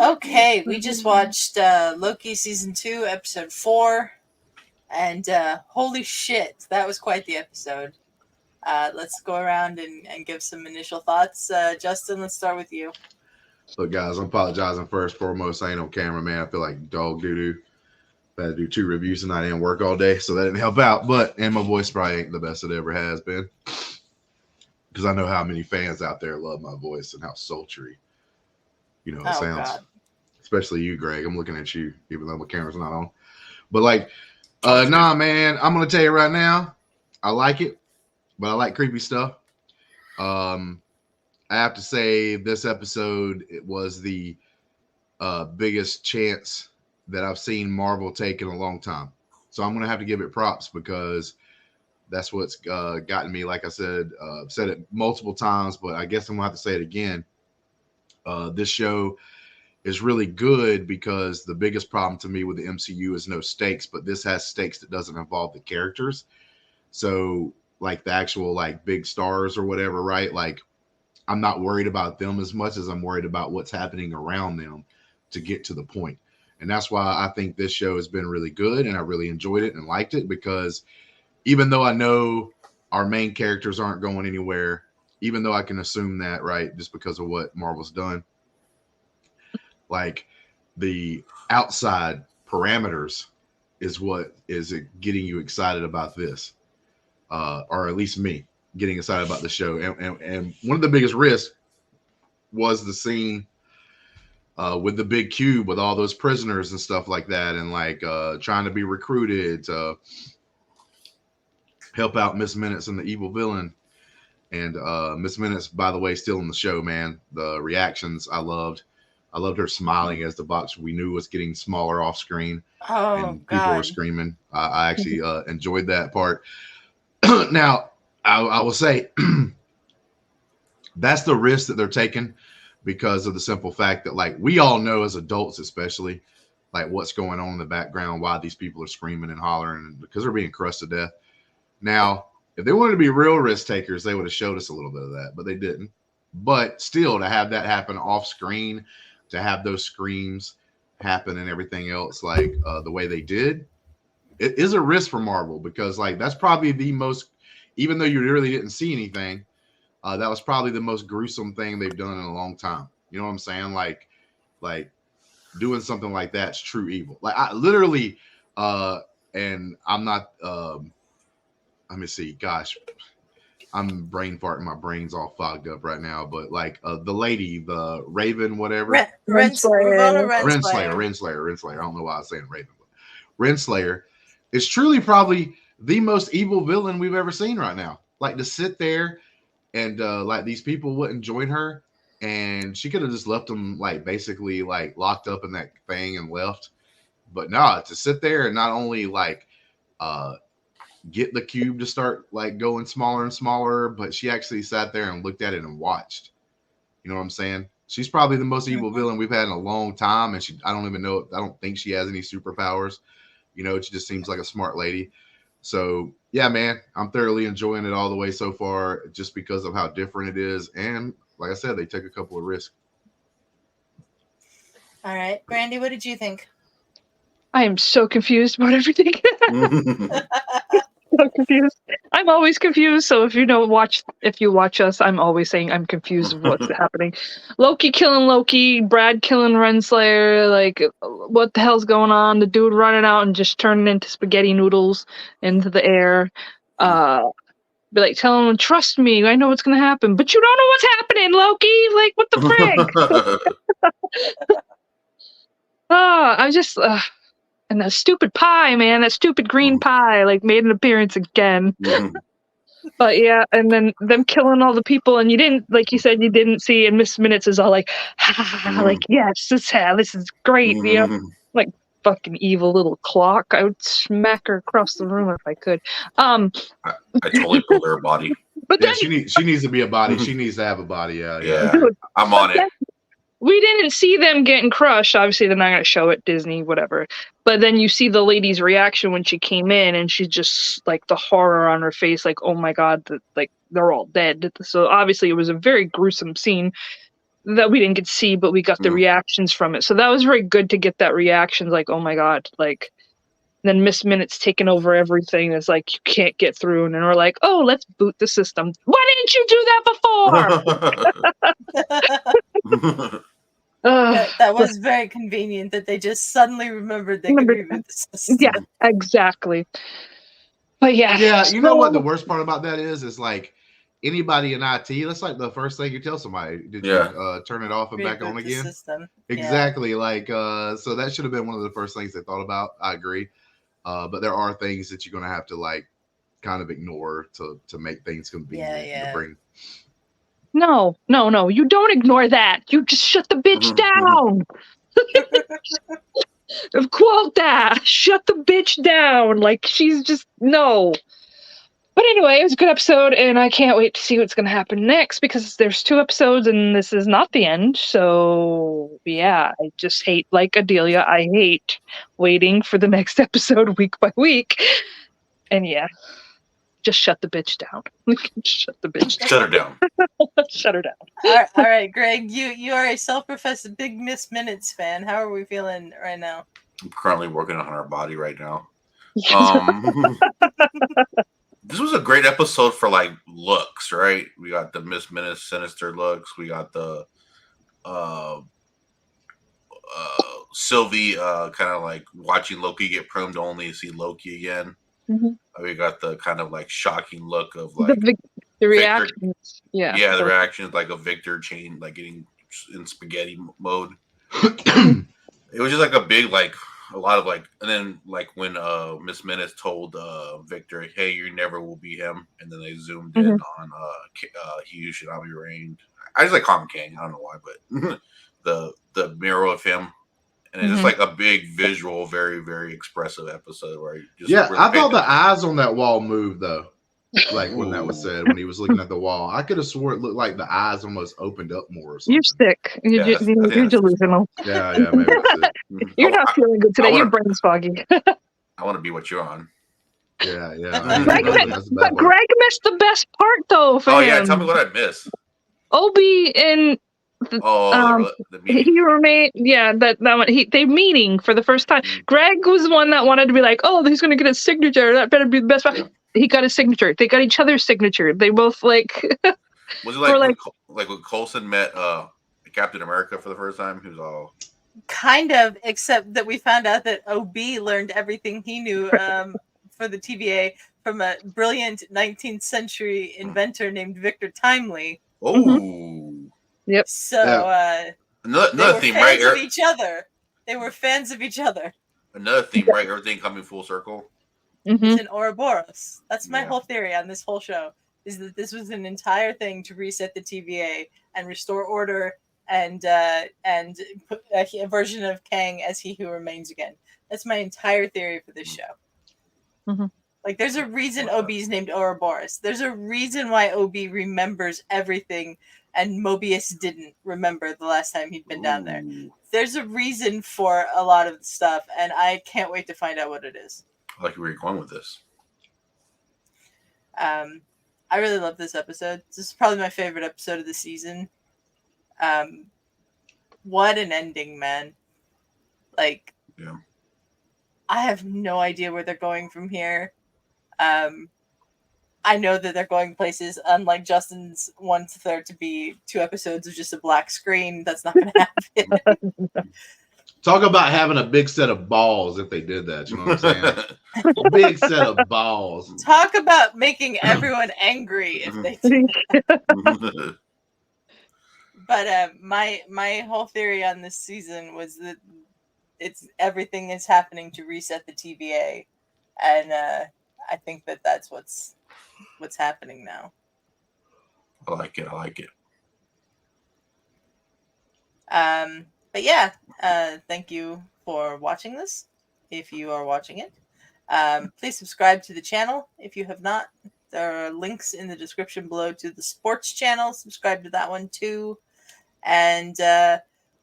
Okay, we just watched Loki Season 2, Episode 4, and holy shit, that was quite the episode. Let's go around and give some initial thoughts. Justin, let's start with you. Look, guys, I'm apologizing first, foremost. I ain't on camera, man. I feel like dog doo-doo. I had to do 2 reviews and I didn't work all day, so that didn't help out. And my voice probably ain't the best it ever has been, because I know how many fans out there love my voice and how sultry, it sounds. God. Especially you, Greg. I'm looking at you, even though my camera's not on. But nah, man. I'm gonna tell you right now, I like it, but I like creepy stuff. I have to say, this episode, it was the biggest chance that I've seen Marvel take in a long time. So I'm gonna have to give it props, because that's what's gotten me. Like I said, I've said it multiple times, but I guess I'm gonna have to say it again. This show is really good, because the biggest problem to me with the MCU is no stakes, but this has stakes that doesn't involve the characters. So like the actual big stars or whatever, right? Like, I'm not worried about them as much as I'm worried about what's happening around them to get to the point. And that's why I think this show has been really good, and I really enjoyed it and liked it, because even though I know our main characters aren't going anywhere, even though I can assume that, right, just because of what Marvel's done, the outside parameters is what is getting you excited about this, or at least me getting excited about the show. And one of the biggest risks was the scene with the big cube with all those prisoners and stuff like that, and trying to be recruited to help out Miss Minutes and the evil villain. And Miss Minutes, by the way, still in the show, man. The reactions I loved her smiling as the box we knew was getting smaller off screen. Oh, and people were screaming. I actually enjoyed that part. Now, I will say that's the risk that they're taking, because of the simple fact that we all know as adults, especially, what's going on in the background, why these people are screaming and hollering, because they're being crushed to death. Now, if they wanted to be real risk takers, they would have showed us a little bit of that, but they didn't. But still, to have that happen off screen, to have those screams happen and everything else the way they did, it is a risk for Marvel, because that's probably the most, even though you really didn't see anything, that was probably the most gruesome thing they've done in a long time. You know what I'm saying? Like doing something like that's true evil. I literally, and I'm not, let me see, gosh, I'm brain farting. My brain's all fogged up right now. But the lady, the Raven, whatever. Renslayer. Renslayer. I don't know why I was saying Raven. But Renslayer is truly probably the most evil villain we've ever seen right now. To sit there and these people wouldn't join her, and she could have just left them basically locked up in that thing and left. But nah, to sit there and not only get the cube to start going smaller and smaller, but she actually sat there and looked at it and watched. You know what I'm saying? She's probably the most evil villain we've had in a long time, and I don't think she has any superpowers. She just seems like a smart lady. So yeah, man, I'm thoroughly enjoying it all the way so far, just because of how different it is, and like I said, they took a couple of risks. All right, Brandi, what did you think? I am so confused about everything. So confused. I'm always confused. So if you watch us, I'm always saying I'm confused of what's happening. Loki killing Loki, Brad killing Renslayer. What the hell's going on? The dude running out and just turning into spaghetti noodles into the air. Be telling him, trust me, I know what's gonna happen, but you don't know what's happening, Loki. What the frick? I just. And that stupid pie, man, that stupid green pie, made an appearance again. But yeah, and then them killing all the people, and you didn't, like you said, you didn't see, and Miss Minutes is all yes, this is great, fucking evil little clock. I would smack her across the room if I could. I totally pulled her body. But yeah, she needs to be a body. She needs to have a body. Yeah. Dude, I'm on it. We didn't see them getting crushed. Obviously, they're not going to show it, Disney, whatever. But then you see the lady's reaction when she came in, and she's just the horror on her face, oh my God, they're all dead. So obviously, it was a very gruesome scene. that we didn't get to see, but we got the reactions from it. So that was very good to get that reaction. Like, oh my God, like, then Miss Minute's taking over everything. It's like, you can't get through. And then we're like, oh, let's boot the system. Why didn't you do that before? That was very convenient that they just suddenly remembered they could reboot the system. Yeah, exactly. But yeah. Yeah, you know what the worst part about that is like anybody in IT, that's like the first thing you tell somebody. Did you turn it off and back on again? System. Exactly. Yeah. Like so that should have been one of the first things they thought about. I agree. But there are things that you're gonna have to like kind of ignore to make things convenient to bring. No, you don't ignore that. You just shut the bitch down. Quote that. Shut the bitch down. Like, she's just, no. But anyway, it was a good episode, and I can't wait to see what's going to happen next, because there's 2 episodes, and this is not the end. So, yeah, I just hate, like Adelia, I hate waiting for the next episode week by week. And yeah, just shut the bitch down. Shut the bitch down. Shut her down. Shut her down. All right, Greg, you are a self-professed big Miss Minutes fan. How are we feeling right now? I'm currently working on our body right now. This was a great episode for like looks, right? We got the Miss Minutes sinister looks. We got the Sylvie kind of like watching Loki get prone to only see Loki again. We got the kind of like shocking look of like the reactions. The reactions like a Victor chain, like getting in spaghetti mode. It was just like a big, like a lot of like, and then like when Miss Minutes told Victor, "Hey, you never will be him," and then they zoomed in on "You should not be reigned." I just like call him King. I don't know why, but the mirror of him. And it's just like a big visual, very, very expressive episode where just really I thought the eyes on that wall moved though. Like when that was said, when he was looking at the wall, I could have swore it looked like the eyes almost opened up more or something. You're sick. You're delusional. Yeah, maybe that's it. You're not feeling good today. Your brain's foggy. I want to be what you're on. Yeah. Greg missed the best part though. For him. Yeah, tell me what I missed. Obi and the meeting. He remained, that one. They meeting for the first time. Greg was the one that wanted to be like, oh, he's gonna get his signature. That better be the best part. He got his signature. They got each other's signature. They both like. Was it like when Coulson met Captain America for the first time? He was all kind of, except that we found out that OB learned everything he knew for the TVA from a brilliant 19th century inventor named Victor Timely. Oh. Yep. So another theme, right? Of each other. They were fans of each other. Another theme, right? Everything coming full circle. It's an Ouroboros. That's my whole theory on this whole show. Is that this was an entire thing to reset the TVA and restore order and put a version of Kang as He Who Remains again. That's my entire theory for this show. Like, there's a reason OB's named Ouroboros. There's a reason why OB remembers everything and Mobius didn't remember the last time he'd been down there. There's a reason for a lot of the stuff, and I can't wait to find out what it is. I like where you're going with this. I really love this episode. This is probably my favorite episode of the season. What an ending, man. Like, I have no idea where they're going from here. I know that they're going places, unlike Justin's wants there to be 2 episodes of just a black screen. That's not going to happen. Talk about having a big set of balls if they did that. You know what I'm saying? Big set of balls. Talk about making everyone angry if they did that. But my whole theory on this season was that everything is happening to reset the TVA, and I think that that's what's happening now. I like it. But yeah, thank you for watching this. If you are watching it, please subscribe to the channel if you have not. There are links in the description below to the sports channel. Subscribe to that one too. And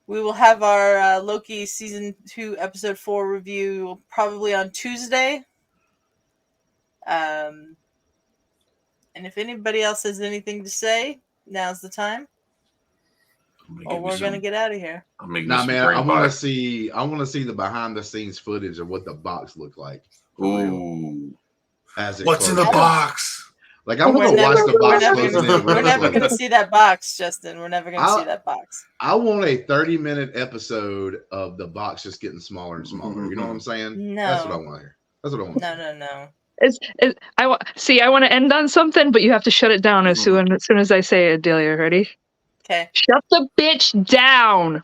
we will have our Loki Season 2 Episode 4 review probably on Tuesday. And if anybody else has anything to say, now's the time. Or we're gonna get out of here. Nah, man, I want to see the behind the scenes footage of what the box looked like. Ooh. What's in the box? Like, I want to watch the box closing in. We're never going to see that box, Justin. We're never going to see that box. I want a 30-minute episode of the box just getting smaller and smaller. You know what I'm saying? No. That's what I want to hear. That's what I want. No. I want to end on something, but you have to shut it down as soon as I say it, Adelia. Ready? Okay. Shut the bitch down.